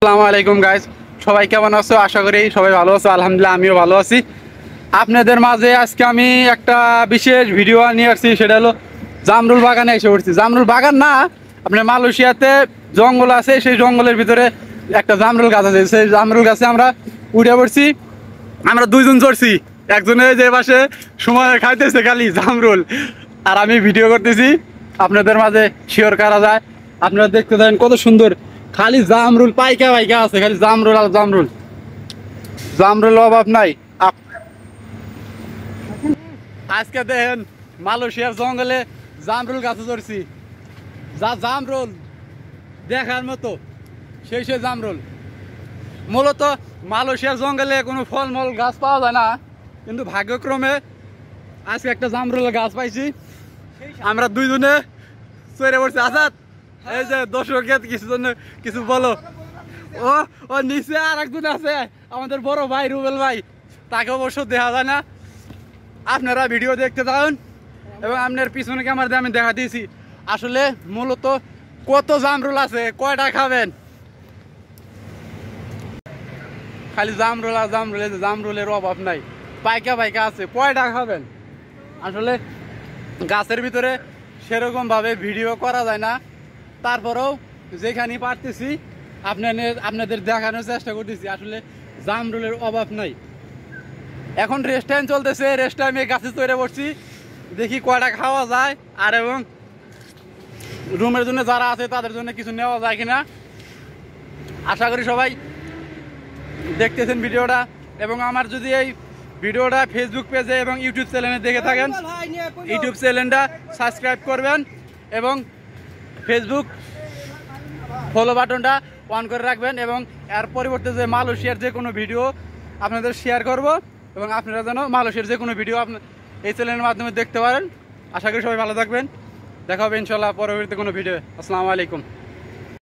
আসসালামু আলাইকুম গাইস, সবাই কেমন আছো? আশা করি সবাই ভালো আছো। আলহামদুলিল্লাহ আমিও ভালো আছি। আপনাদের মাঝে আজকে আমি একটা বিশেষ ভিডিও নিয়ে আসছি, সেটা হলো জামরুল বাগানে এসে পড়ছি। জামরুল বাগান না, আপনার মালয়েশিয়াতে জঙ্গল আছে, সেই জঙ্গলের ভিতরে একটা জামরুল গাছ আছে। সেই জামরুল গাছে আমরা উঠে পড়ছি। আমরা দুইজন চড়ছি, একজনে যে পাশে সময় খাইতেছে খালি জামরুল, আর আমি ভিডিও করতেছি। আপনাদের মাঝে শেয়ার করা যায়, আপনারা দেখতে থাকেন। কত সুন্দর খালি জামরুল পাইকা পাইকা আছে, খালি জামরুল আর জামরুল, জামরুল অভাব নাই। আজকে দেখেন মালয়েশিয়ার জঙ্গলে জামরুল গাছে চড়ছি। যা জামরুল দেখার মতো, সেই জামরুল। মূলত মালয়েশিয়ার জঙ্গলে কোনো ফলমূল গাছ পাওয়া যায় না, কিন্তু ভাগ্যক্রমে আজকে একটা জামরুলের গাছ পাইছি। আমরা দুইজনে চড়ে পড়ছি। আজাদ, এই যে দর্শকের কিছু জন্য কিছু বলো। ও ও নিচে আর একজন আছে, আমাদের বড় ভাই রুবেল ভাই, তাকে অবশ্য দেখা যায় না। আপনারা ভিডিও দেখতে থাকুন এবং আপনার পিছনে ক্যামেরা দিয়ে আমি দেখা দিয়েছি আসলে মূলত কত জামরুল আছে, কয়টা খাবেন। খালি জামরুল আর জামরুল, জামরুলের অভাব নাই, পাইকা পাইকা আছে, কয়টা খাবেন। আসলে গাছের ভিতরে সেরকম ভাবে ভিডিও করা যায় না, তারপরেও যেখানে পারতেছি আপনাদের দেখানোর চেষ্টা করতেছি। আসলে জামরুলের অভাব নাই। এখন রেস্ট টাইম চলতেছে, রেস্ট টাইমে গাছে চড়ে পড়ছি, দেখি কয়টা খাওয়া যায়, আর এবং রুমের জন্য যারা আছে তাদের জন্য কিছু নেওয়া যায় কিনা। আশা করি সবাই দেখতেছেন ভিডিওটা, এবং আমার যদি এই ভিডিওটা ফেসবুক পেজে এবং ইউটিউব চ্যানেলে দেখে থাকেন, ইউটিউব চ্যানেলটা সাবস্ক্রাইব করবেন এবং ফেসবুক ফলো বাটনটা অন করে রাখবেন, এবং এর পরিবর্তে যে মালয়েশিয়ার যে কোনো ভিডিও আপনাদের শেয়ার করব, এবং আপনারা যেন মালয়েশিয়ার যে কোনো ভিডিও এই চ্যানেলের মাধ্যমে দেখতে পারেন। আশা করি সবাই ভালো থাকবেন। দেখা হবে ইনশাল্লাহ পরবর্তী কোনো ভিডিও। আসসালামু আলাইকুম।